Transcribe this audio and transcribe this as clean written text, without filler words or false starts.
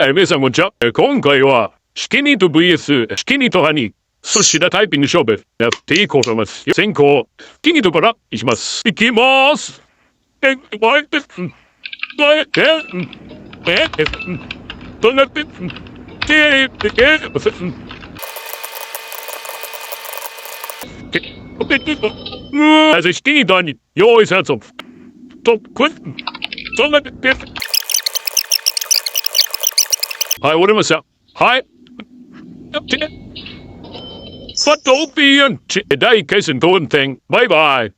皆さんこんにちは。今回は、ヒキニート VS ヒキニート兄、そしてタイピング勝負、やっていこうと思います。先行、ヒキニートからいきます。いきまーす。Also ich gehe da nicht. Jo, ist halt so. Top, gut. Hi, what am I saying? Hi. What don't be a day case and don't thing. Bye bye.